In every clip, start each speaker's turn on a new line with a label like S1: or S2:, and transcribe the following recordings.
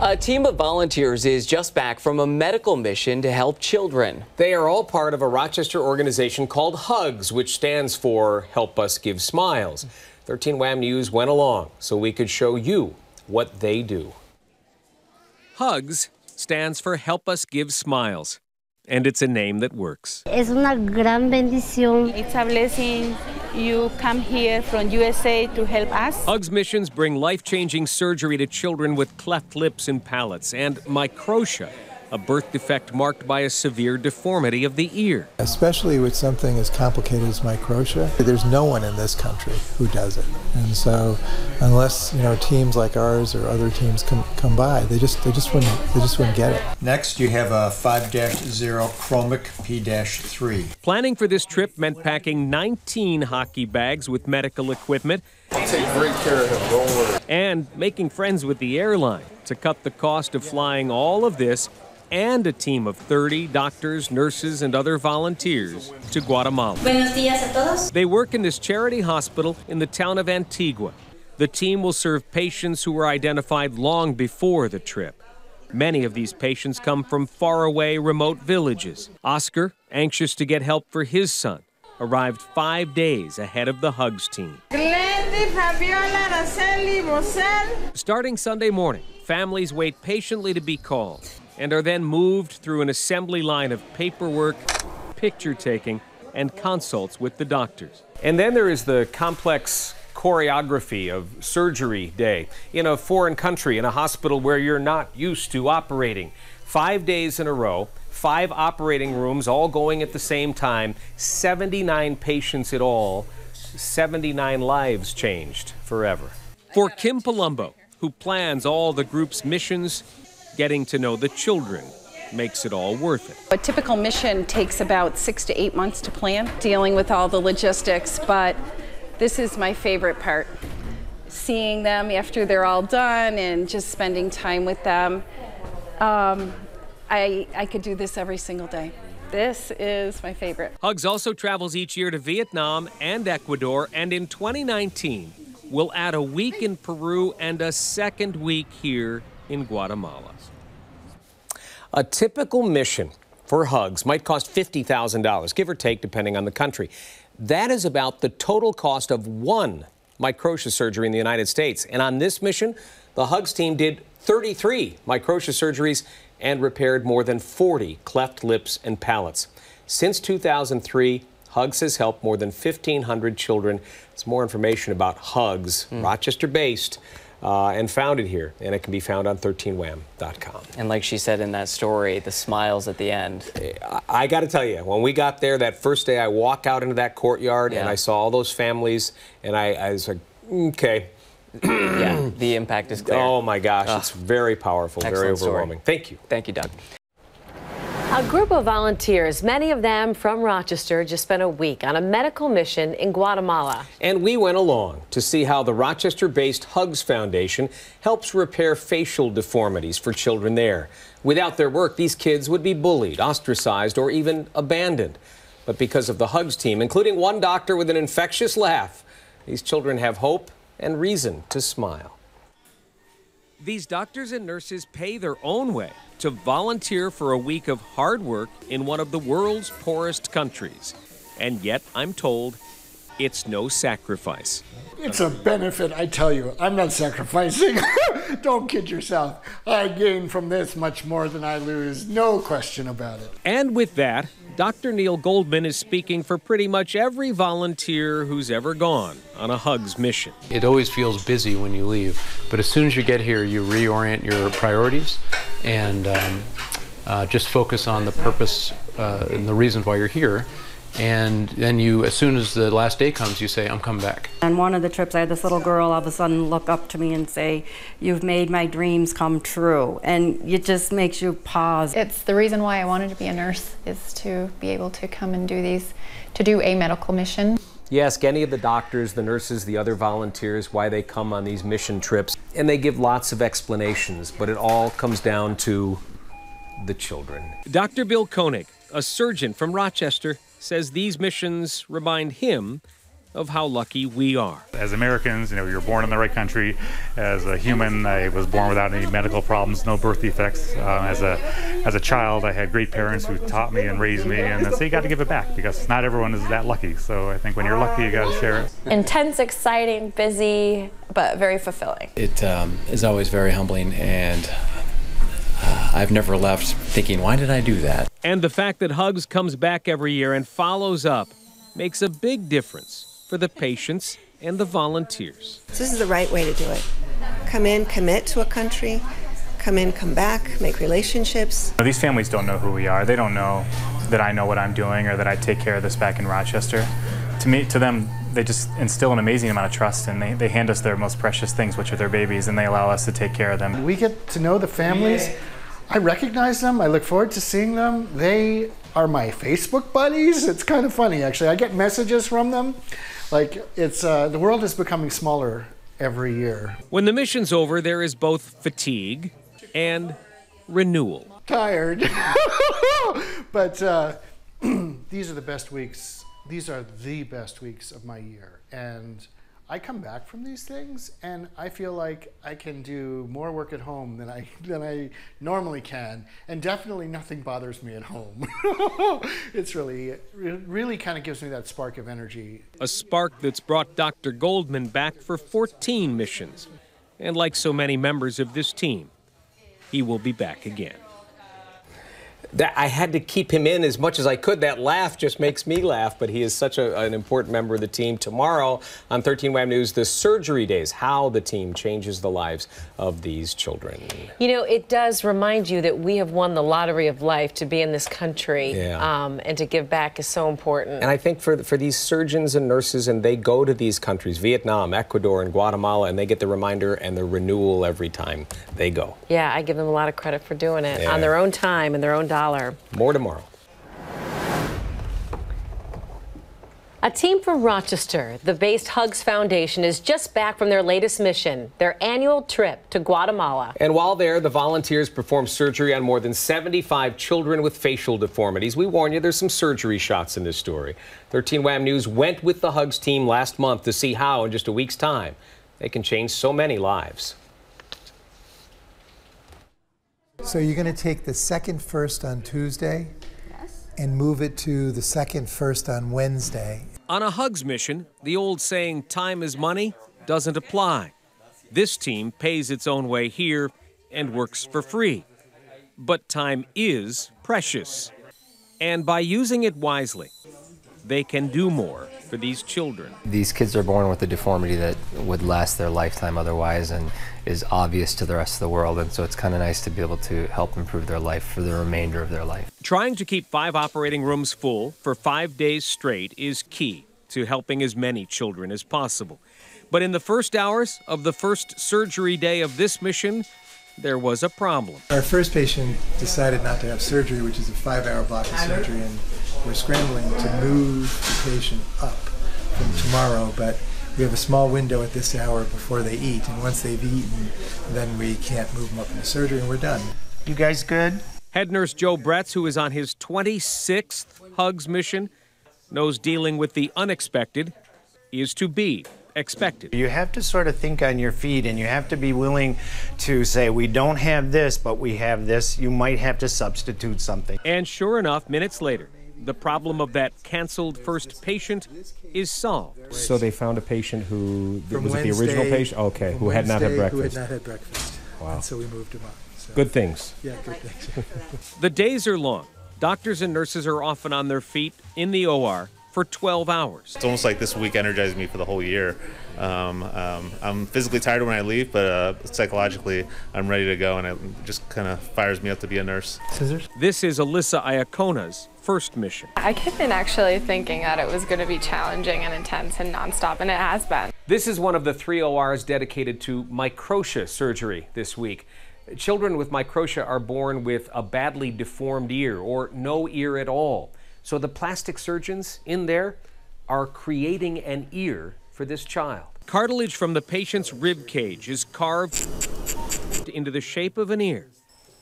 S1: A team of volunteers is just back from a medical mission to help children.
S2: They are all part of a Rochester organization called HUGS, which stands for Help Us Give Smiles. 13 WHAM News went along so we could show you what they do.
S3: HUGS stands for Help Us Give Smiles, and it's a name that works.
S4: Es una gran bendición.
S5: It's a blessing you come here from USA to help us.
S3: HUGS missions bring life-changing surgery to children with cleft lips and palates and microtia, a birth defect marked by a severe deformity of the ear.
S6: Especially with something as complicated as microtia, there's no one in this country who does it. And so unless, teams like ours or other teams come by, they just wouldn't get it.
S7: Next, you have a 5-0 Chromic P-3.
S3: Planning for this trip meant packing 19 hockey bags with medical equipment.
S2: I'll take great care of him, don't worry.
S3: And making friends with the airline to cut the cost of flying all of this and a team of 30 doctors, nurses, and other volunteers to Guatemala.
S8: Buenos días a todos.
S3: They work in this charity hospital in the town of Antigua. The team will serve patients who were identified long before the trip. Many of these patients come from faraway, remote villages. Oscar, anxious to get help for his son, arrived 5 days ahead of the HUGS team. Starting Sunday morning, families wait patiently to be called and are then moved through an assembly line of paperwork, picture-taking, and consults with the doctors.
S2: And then there is the complex choreography of surgery day in a foreign country, in a hospital where you're not used to operating. 5 days in a row, 5 operating rooms all going at the same time, 79 patients in all, 79 lives changed forever.
S3: For Kim Palumbo, who plans all the group's missions, getting to know the children makes it all worth it.
S5: A typical mission takes about 6 to 8 months to plan, dealing with all the logistics, but this is my favorite part. Seeing them after they're all done and just spending time with them. I could do this every single day. This is my favorite.
S3: HUGS also travels each year to Vietnam and Ecuador, and in 2019, will add a week in Peru and a second week here in Guatemala.
S2: A typical mission for HUGS might cost $50,000, give or take, depending on the country. That is about the total cost of one microtia surgery in the United States. And on this mission, the HUGS team did 33 microtia surgeries and repaired more than 40 cleft lips and palates. Since 2003, HUGS has helped more than 1,500 children. There's more information about HUGS, Rochester-based, and founded here, and it can be found on 13wham.com.
S1: And like she said in that story, the smiles at the end.
S2: I got to tell you, when we got there that first day, I walked out into that courtyard and I saw all those families, and I was like, okay.
S1: Yeah, the impact is clear.
S2: Oh my gosh, it's very powerful, very overwhelming.
S1: Story.
S2: Thank you.
S1: Thank you, Doug.
S9: A group of volunteers, many of them from Rochester, just spent a week on a medical mission in Guatemala.
S2: And we went along to see how the Rochester-based HUGS Foundation helps repair facial deformities for children there. Without their work, these kids would be bullied, ostracized, or even abandoned. But because of the HUGS team, including one doctor with an infectious laugh, these children have hope and reason to smile.
S3: These doctors and nurses pay their own way to volunteer for a week of hard work in one of the world's poorest countries. And yet, I'm told, it's no sacrifice.
S10: It's a benefit, I tell you. I'm not sacrificing. Don't kid yourself. I gain from this much more than I lose. No question about it.
S3: And with that, Dr. Neil Goldman is speaking for pretty much every volunteer who's ever gone on a HUGS mission.
S11: It always feels busy when you leave, but as soon as you get here, you reorient your priorities and just focus on the purpose and the reasons why you're here. And then you, as soon as the last day comes, you say, I'm coming back.
S12: On one of the trips, I had this little girl all of a sudden look up to me and say, you've made my dreams come true. And it just makes you pause.
S13: It's the reason why I wanted to be a nurse, is to be able to come and do these, to do a medical mission.
S2: You ask any of the doctors, the nurses, the other volunteers why they come on these mission trips, and they give lots of explanations, but it all comes down to the children.
S3: Dr. Bill Koenig, a surgeon from Rochester, says these missions remind him of how lucky we are.
S8: As Americans, you're born in the right country. As a human, I was born without any medical problems, no birth defects. As a child, I had great parents who taught me and raised me, and so you got to give it back because not everyone is that lucky. So I think when you're lucky, you got to share it.
S14: Intense, exciting, busy, but very fulfilling.
S15: It is always very humbling, and I've never left thinking, why did I do that?
S3: And the fact that Hugs comes back every year and follows up makes a big difference for the patients and the volunteers.
S16: This is the right way to do it. Come in, commit to a country, come in, come back, make relationships.
S17: These families don't know who we are. They don't know that I know what I'm doing or that I take care of this back in Rochester. To them, they just instill an amazing amount of trust, and they hand us their most precious things, which are their babies, and they allow us to take care of them.
S10: We get to know the families. I recognize them. I look forward to seeing them. They are my Facebook buddies. It's kind of funny, actually. I get messages from them. Like, it's the world is becoming smaller every year.
S3: When the mission's over, there is both fatigue and renewal.
S10: Tired. But these are the best weeks. These are the best weeks of my year. And I come back from these things and I feel like I can do more work at home than I normally can, and definitely nothing bothers me at home. It's really kind of gives me that spark of energy.
S3: A spark that's brought Dr. Goldman back for 14 missions. And like so many members of this team, he will be back again.
S2: I had to keep him in as much as I could. That laugh just makes me laugh, but he is such an important member of the team. Tomorrow on 13 Wham News, the surgery days, how the team changes the lives of these children.
S9: It does remind you that we have won the lottery of life. To be in this country and to give back is so important.
S2: And I think for these surgeons and nurses, and they go to these countries, Vietnam, Ecuador, and Guatemala, and they get the reminder and the renewal every time they go.
S9: Yeah, I give them a lot of credit for doing it on their own time and their own dollar.
S2: More tomorrow.
S9: A team from Rochester, the Based Hugs Foundation, is just back from their latest mission, their annual trip to Guatemala.
S2: And while there, the volunteers performed surgery on more than 75 children with facial deformities. We warn you, there's some surgery shots in this story. 13 Wham News went with the Hugs team last month to see how, in just a week's time, they can change so many lives.
S6: So you're going to take the second first on Tuesday and move it to the second first on Wednesday.
S3: On a Hugs mission, the old saying, time is money, doesn't apply. This team pays its own way here and works for free. But time is precious. And by using it wisely, they can do more for these children.
S18: These kids are born with a deformity that would last their lifetime otherwise and is obvious to the rest of the world, and so it's kind of nice to be able to help improve their life for the remainder of their life.
S3: Trying to keep 5 operating rooms full for 5 days straight is key to helping as many children as possible. But in the first hours of the first surgery day of this mission, there was a problem.
S6: Our first patient decided not to have surgery, which is a 5-hour block of surgery, and we're scrambling to move the patient up from tomorrow, but we have a small window at this hour before they eat, and once they've eaten, then we can't move them up into surgery, and we're done.
S10: You guys good?
S3: Head nurse Joe Bretz, who is on his 26th Hugs mission, knows dealing with the unexpected is to be expected.
S19: You have to sort of think on your feet, and you have to be willing to say, we don't have this, but we have this. You might have to substitute something.
S3: And sure enough, minutes later, the problem of that canceled first patient is solved.
S2: So they found a patient who, was it the original patient? Okay, who had not had breakfast.
S6: Who had not had breakfast.
S2: Wow.
S6: And so we moved him up. So.
S2: Good things.
S6: Yeah, good things.
S3: The days are long. Doctors and nurses are often on their feet in the OR for 12 hours.
S20: It's almost like this week energized me for the whole year. I'm physically tired when I leave, but psychologically I'm ready to go, and it just kind of fires me up to be a nurse.
S6: Scissors?
S3: This is Alyssa Iacona's first mission.
S21: I kept been actually thinking that it was going to be challenging and intense and nonstop, and it has been.
S2: This is one of the 3 ORs dedicated to microtia surgery this week. Children with microtia are born with a badly deformed ear or no ear at all. So the plastic surgeons in there are creating an ear for this child. Cartilage from the patient's rib cage is carved into the shape of an ear,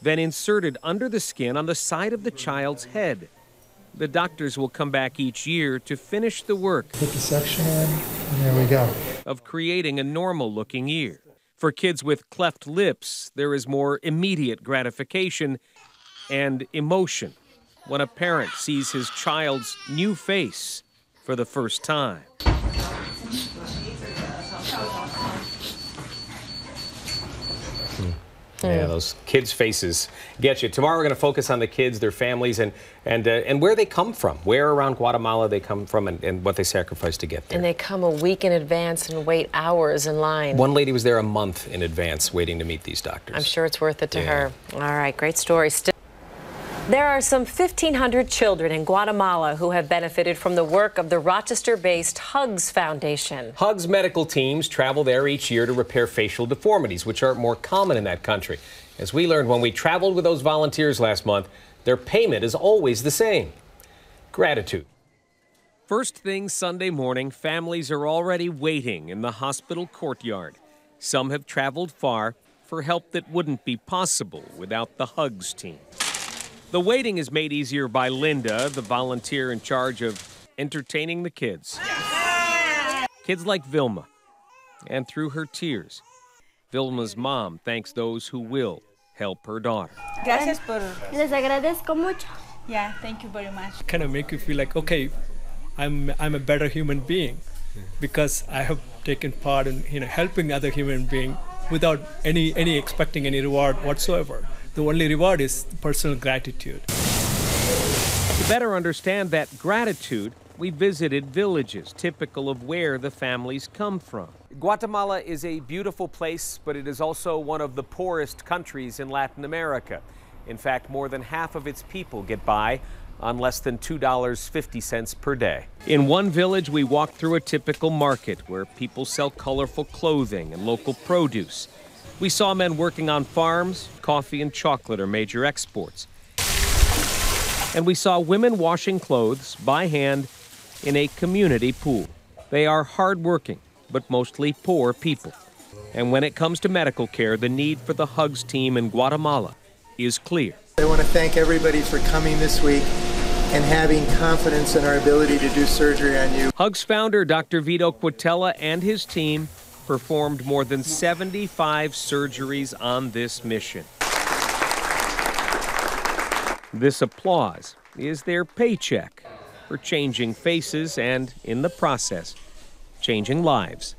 S2: then inserted under the skin on the side of the child's head.
S3: The doctors will come back each year to finish the work
S6: Put the suction in, and there we go.
S3: of creating a normal-looking ear. For kids with cleft lips, there is more immediate gratification and emotion when a parent sees his child's new face for the first time.
S2: Yeah, those kids' faces get you. Tomorrow we're going to focus on the kids, their families, and where they come from, where around Guatemala they come from, and what they sacrifice to get there.
S9: And they come a week in advance and wait hours in line.
S2: One lady was there a month in advance waiting to meet these doctors.
S9: I'm sure it's worth it to her. All right, great story. There are some 1,500 children in Guatemala who have benefited from the work of the Rochester-based Hugs Foundation.
S2: Hugs medical teams travel there each year to repair facial deformities, which are more common in that country. As we learned when we traveled with those volunteers last month, their payment is always the same: gratitude.
S3: First thing Sunday morning, families are already waiting in the hospital courtyard. Some have traveled far for help that wouldn't be possible without the Hugs team. The waiting is made easier by Linda, the volunteer in charge of entertaining the kids. Kids like Vilma. And through her tears, Vilma's mom thanks those who will help her daughter.
S4: Gracias por... Les agradezco mucho.
S22: Yeah, thank you very much.
S23: Kind of make you feel like, okay, I'm a better human being because I have taken part in helping other human being without any expecting any reward whatsoever. The only reward is personal gratitude.
S3: To better understand that gratitude, we visited villages typical of where the families come from. Guatemala is a beautiful place, but it is also one of the poorest countries in Latin America. In fact, more than half of its people get by on less than $2.50 per day. In one village, we walked through a typical market where people sell colorful clothing and local produce. We saw men working on farms. Coffee and chocolate are major exports. And we saw women washing clothes by hand in a community pool. They are hardworking, but mostly poor people. And when it comes to medical care, the need for the Hugs team in Guatemala is clear.
S6: I want to thank everybody for coming this week and having confidence in our ability to do surgery on you.
S3: Hugs founder Dr. Vito Quatella and his team performed more than 75 surgeries on this mission. This applause is their paycheck for changing faces and, in the process, changing lives.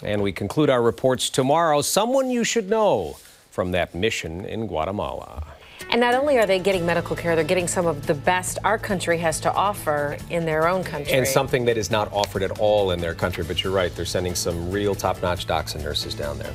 S2: And we conclude our reports tomorrow. Someone you should know from that mission in Guatemala.
S9: And not only are they getting medical care, they're getting some of the best our country has to offer in their own country.
S2: And something that is not offered at all in their country. But you're right, they're sending some real top-notch docs and nurses down there.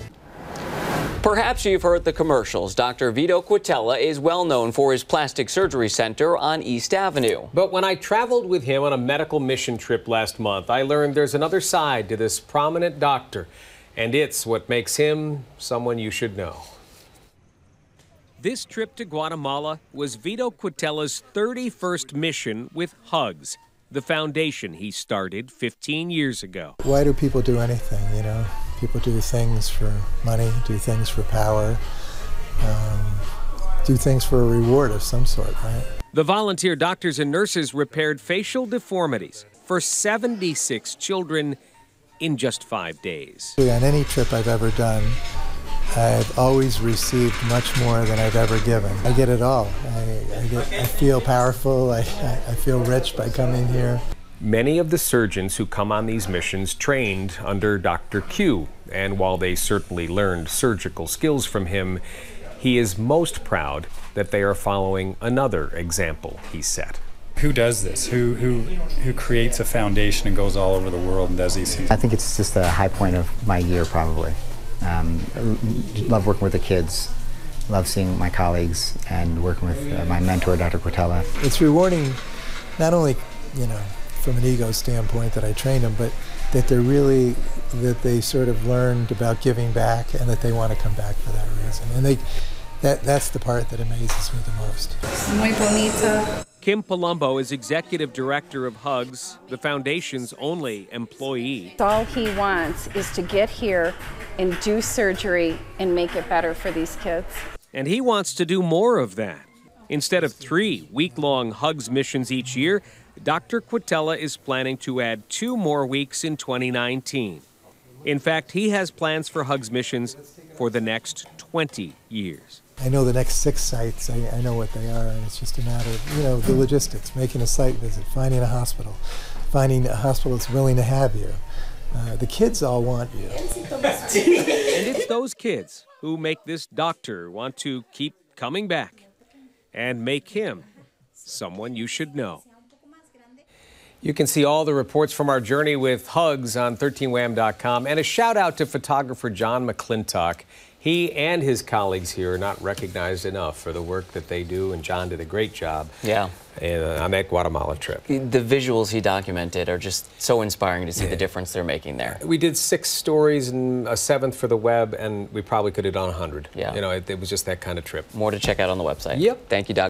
S1: Perhaps you've heard the commercials. Dr. Vito Quatella is well known for his plastic surgery center on East Avenue.
S2: But when I traveled with him on a medical mission trip last month, I learned there's another side to this prominent doctor. And it's what makes him someone you should know.
S3: This trip to Guatemala was Vito Quatella's 31st mission with Hugs, the foundation he started 15 years ago.
S6: Why do people do anything, you know? People do things for money, do things for power, do things for a reward of some sort, right?
S3: The volunteer doctors and nurses repaired facial deformities for 76 children in just 5 days.
S6: On any trip I've ever done, I've always received much more than I've ever given. I get it all. I feel powerful, I feel rich by coming here.
S2: Many of the surgeons who come on these missions trained under Dr. Q, and while they certainly learned surgical skills from him, he is most proud that they are following another example he set.
S24: Who does this? Who creates a foundation and goes all over the world and does these things?
S25: I think it's just the high point of my year, probably. Love working with the kids, love seeing my colleagues, and working with my mentor, Dr. Quatella.
S6: It's rewarding, not only, you know, from an ego standpoint that I trained them, but that that they sort of learned about giving back and that they want to come back for that reason. And that's the part that amazes me the most.
S22: Muy bonita.
S3: Kim Palumbo is executive director of Hugs, the foundation's only employee.
S5: All he wants is to get here and do surgery and make it better for these kids.
S3: And he wants to do more of that. Instead of 3 week-long Hugs missions each year, Dr. Quatela is planning to add 2 more weeks in 2019. In fact, he has plans for Hugs missions for the next 20 years.
S6: I know the next 6 sites, I know what they are, and it's just a matter of, the logistics, making a site visit, finding a hospital that's willing to have you. The kids all want you.
S3: And it's those kids who make this doctor want to keep coming back and make him someone you should know.
S2: You can see all the reports from our journey with Hugs on 13wham.com. And a shout out to photographer John McClintock. He and his colleagues here are not recognized enough for the work that they do, and John did a great job on that Guatemala trip.
S1: The visuals he documented are just so inspiring to see the difference they're making there.
S2: We did 6 stories and a 7th for the web, and we probably could have done 100.
S1: Yeah.
S2: It was just that kind of trip.
S1: More to check out on the website.
S2: Yep.
S1: Thank you, Doc.